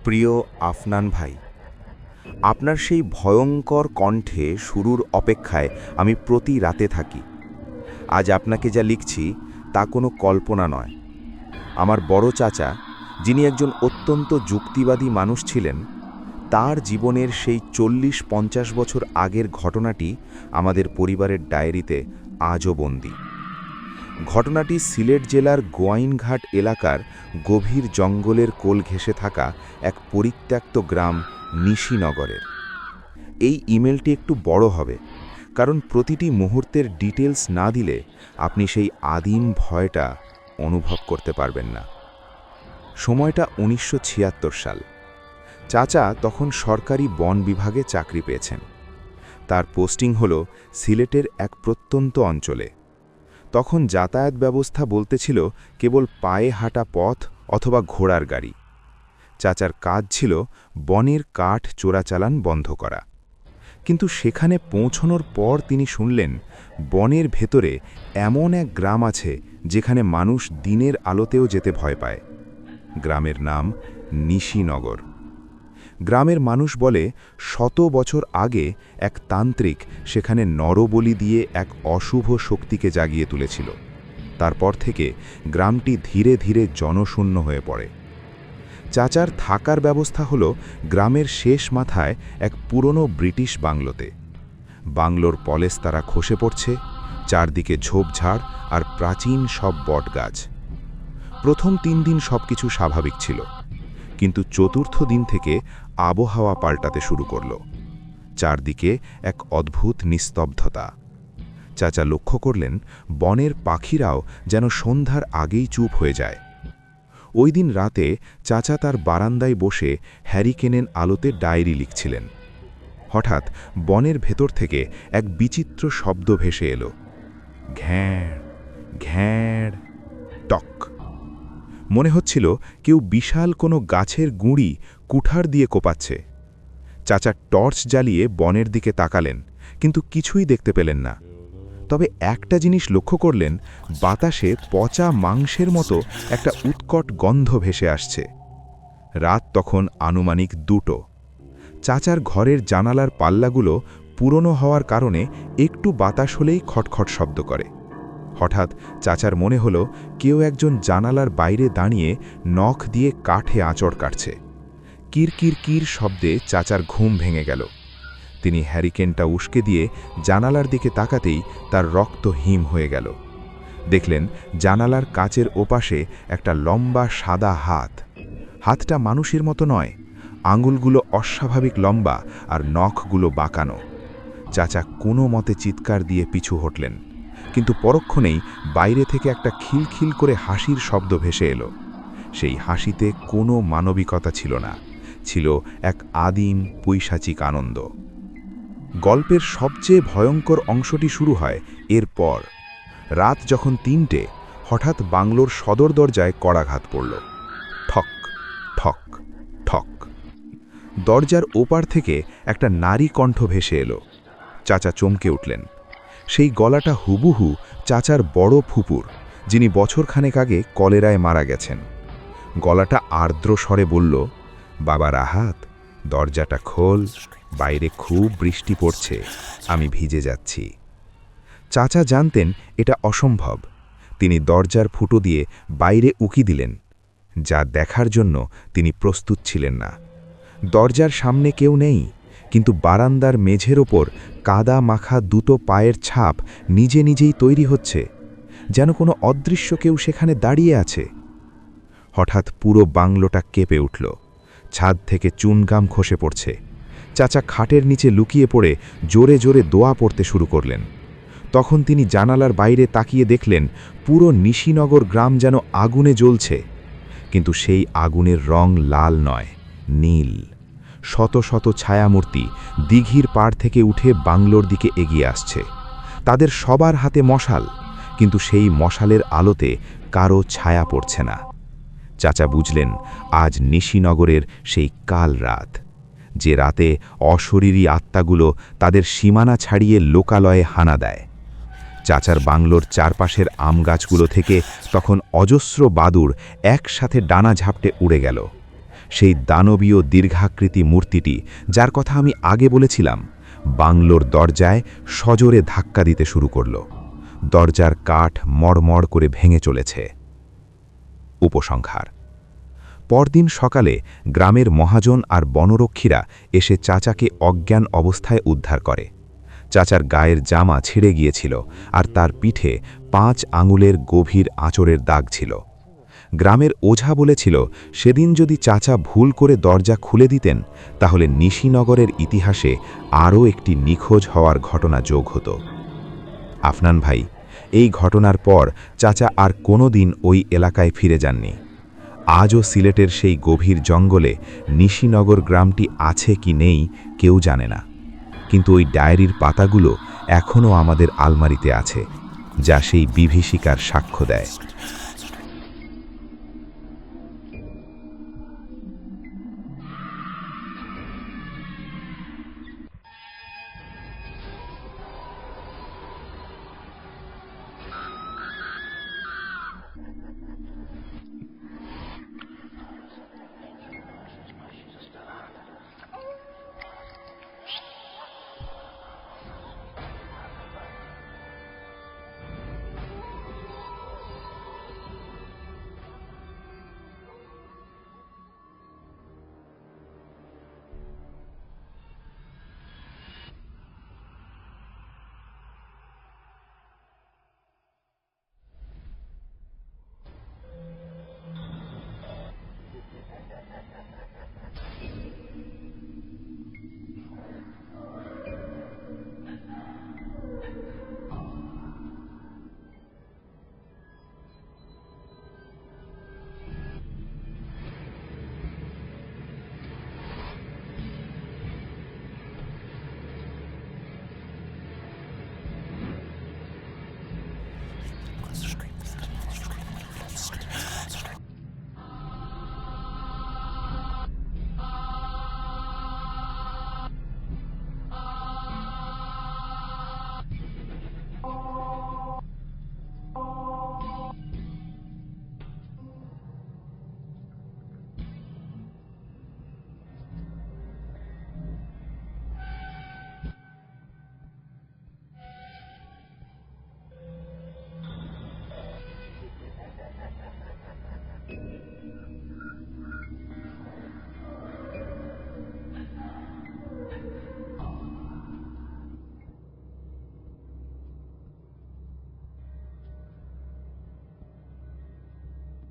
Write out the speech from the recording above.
প্রিয় আফনান ভাই, আপনার সেই ভয়ঙ্কর কণ্ঠে শুরুর অপেক্ষায় আমি প্রতি রাতে থাকি। আজ আপনাকে যা লিখছি তা কোনো কল্পনা নয়। আমার বড় চাচা, যিনি একজন অত্যন্ত যুক্তিবাদী মানুষ ছিলেন, তার জীবনের সেই 40-50 বছর আগের ঘটনাটি আমাদের পরিবারের ডায়েরিতে আজও বন্দী। ঘটনাটি সিলেট জেলার গোয়াইনঘাট এলাকার গভীর জঙ্গলের কোল ঘেঁষে থাকা এক পরিত্যক্ত গ্রাম নিশিনগরের। এই ইমেলটি একটু বড় হবে, কারণ প্রতিটি মুহূর্তের ডিটেলস না দিলে আপনি সেই আদিম ভয়টা অনুভব করতে পারবেন না। সময়টা 1976 সাল। চাচা তখন সরকারি বন বিভাগে চাকরি পেয়েছেন। তার পোস্টিং হল সিলেটের এক প্রত্যন্ত অঞ্চলে। তখন যাতায়াত ব্যবস্থা বলতে ছিল কেবল পায়ে হাঁটা পথ অথবা ঘোড়ার গাড়ি। চাচার কাজ ছিল বনের কাঠ চোরাচালান বন্ধ করা। কিন্তু সেখানে পৌঁছনোর পর তিনি শুনলেন বনের ভেতরে এমন এক গ্রাম আছে যেখানে মানুষ দিনের আলোতেও যেতে ভয় পায়। গ্রামের নাম নিশিনগর। গ্রামের মানুষ বলে 100 বছর আগে এক তান্ত্রিক সেখানে নরবলি দিয়ে এক অশুভ শক্তিকে জাগিয়ে তুলেছিল। তারপর থেকে গ্রামটি ধীরে ধীরে জনশূন্য হয়ে পড়ে। চাচার থাকার ব্যবস্থা হলো গ্রামের শেষ মাথায় এক পুরনো ব্রিটিশ বাংলোতে। বাংলোর পলেস্তারা খসে পড়ছে, চারদিকে ঝোপঝাড় আর প্রাচীন সব বটগাছ। প্রথম 3 দিন সবকিছু স্বাভাবিক ছিল, কিন্তু চতুর্থ দিন থেকে আবহাওয়া পাল্টাতে শুরু করল। চারদিকে এক অদ্ভুত নিস্তব্ধতা। চাচা লক্ষ্য করলেন বনের পাখিরাও যেন সন্ধ্যার আগেই চুপ হয়ে যায়। ওই দিন রাতে চাচা তার বারান্দায় বসে হ্যারিকেনের আলোতে ডায়েরি লিখছিলেন। হঠাৎ বনের ভেতর থেকে এক বিচিত্র শব্দ ভেসে এলো। ঘ্যাঁড় ঘ্যাঁড় টক। মনে হচ্ছিল কেউ বিশাল কোনো গাছের গুঁড়ি কুঠার দিয়ে কোপাচ্ছে। চাচা টর্চ জ্বালিয়ে বনের দিকে তাকালেন, কিন্তু কিছুই দেখতে পেলেন না। তবে একটা জিনিস লক্ষ্য করলেন, বাতাসে পচা মাংসের মতো একটা উৎকট গন্ধ ভেসে আসছে। রাত তখন আনুমানিক 2টো। চাচার ঘরের জানালার পাল্লাগুলো পুরনো হওয়ার কারণে একটু বাতাস হলেই খটখট শব্দ করে। হঠাৎ চাচার মনে হলো কেউ একজন জানালার বাইরে দাঁড়িয়ে নখ দিয়ে কাঠে আঁচড় কাটছে। কিরকির কির শব্দে চাচার ঘুম ভেঙে গেল। তিনি হ্যারিকেনটা উস্কে দিয়ে জানালার দিকে তাকাতেই তার রক্ত হিম হয়ে গেল। দেখলেন জানালার কাচের ওপাশে একটা লম্বা সাদা হাত। হাতটা মানুষের মতো নয়, আঙুলগুলো অস্বাভাবিক লম্বা আর নখগুলো বাঁকানো। চাচা কোনো মতে চিৎকার দিয়ে পিছু হটলেন, কিন্তু পরক্ষণেই বাইরে থেকে একটা খিলখিল করে হাসির শব্দ ভেসে এলো। সেই হাসিতে কোনো মানবিকতা ছিল না, ছিল এক আদিম পৈশাচিক আনন্দ। গল্পের সবচেয়ে ভয়ঙ্কর অংশটি শুরু হয় এরপর। রাত যখন 3টে, হঠাৎ বাংলোর সদর দরজায় কড়াঘাত পড়ল। ঠক ঠক ঠক। দরজার ওপার থেকে একটা নারী কণ্ঠ ভেসে এলো। চাচা চমকে উঠলেন। সেই গলাটা হুবহু চাচার বড় ফুপুর, যিনি বছরখানেক আগে কলেরায় মারা গেছেন। গলাটা আর্দ্র স্বরে বলল, বাবা রাহাত, দরজাটা খোল, বাইরে খুব বৃষ্টি পড়ছে, আমি ভিজে যাচ্ছি। চাচা জানতেন এটা অসম্ভব। তিনি দরজার ফুটো দিয়ে বাইরে উকি দিলেন। যা দেখার জন্য তিনি প্রস্তুত ছিলেন না। দরজার সামনে কেউ নেই, কিন্তু বারান্দার মেঝের ওপর কাদা মাখা দুটো পায়ের ছাপ নিজে নিজেই তৈরি হচ্ছে, যেন কোনো অদৃশ্য কেউ সেখানে দাঁড়িয়ে আছে। হঠাৎ পুরো বাংলোটা কেঁপে উঠল। ছাদ থেকে চুনগাম খসে পড়ছে। চাচা খাটের নিচে লুকিয়ে পড়ে জোরে জোরে দোয়া পড়তে শুরু করলেন। তখন তিনি জানালার বাইরে তাকিয়ে দেখলেন পুরো নিশিনগর গ্রাম যেন আগুনে জ্বলছে, কিন্তু সেই আগুনের রং লাল নয়, নীল। শত শত ছায়ামূর্তি দিঘির পাড় থেকে উঠে বাংলোর দিকে এগিয়ে আসছে। তাদের সবার হাতে মশাল, কিন্তু সেই মশালের আলোতে কারো ছায়া পড়ছে না। চাচা বুঝলেন আজ নিশিনগরের সেই কাল রাত, যে রাতে অশরীরী আত্মাগুলো তাদের সীমানা ছাড়িয়ে লোকালয়ে হানা দেয়। চাচার বাংলোর চারপাশের আম গাছগুলো থেকে তখন অজস্র বাদুড় একসাথে ডানা ঝাপটে উড়ে গেল। সেই দানবীয় দীর্ঘাকৃতি মূর্তিটি, যার কথা আমি আগে বলেছিলাম, বাংলোর দরজায় সজোরে ধাক্কা দিতে শুরু করল। দরজার কাঠ মড়মড় করে ভেঙে চলেছে। উপসংহার: পরদিন সকালে গ্রামের মহাজন আর বনরক্ষীরা এসে চাচাকে অজ্ঞান অবস্থায় উদ্ধার করে। চাচার গায়ের জামা ছিঁড়ে গিয়েছিল আর তার পিঠে 5 আঙুলের গভীর আঁচড়ের দাগ ছিল। গ্রামের ওঝা বলেছিল, সেদিন যদি চাচা ভুল করে দরজা খুলে দিতেন তাহলে নিশিনগরের ইতিহাসে আরও একটি নিখোঁজ হওয়ার ঘটনা যোগ হতো। আফনান ভাই, এই ঘটনার পর চাচা আর কোনো দিন ওই এলাকায় ফিরে যাননি। আজও সিলেটের সেই গভীর জঙ্গলে নিশিনগর গ্রামটি আছে কি নেই কেউ জানে না, কিন্তু ওই ডায়েরির পাতাগুলো এখনও আমাদের আলমারিতে আছে, যা সেই বিভীষিকার সাক্ষ্য দেয়।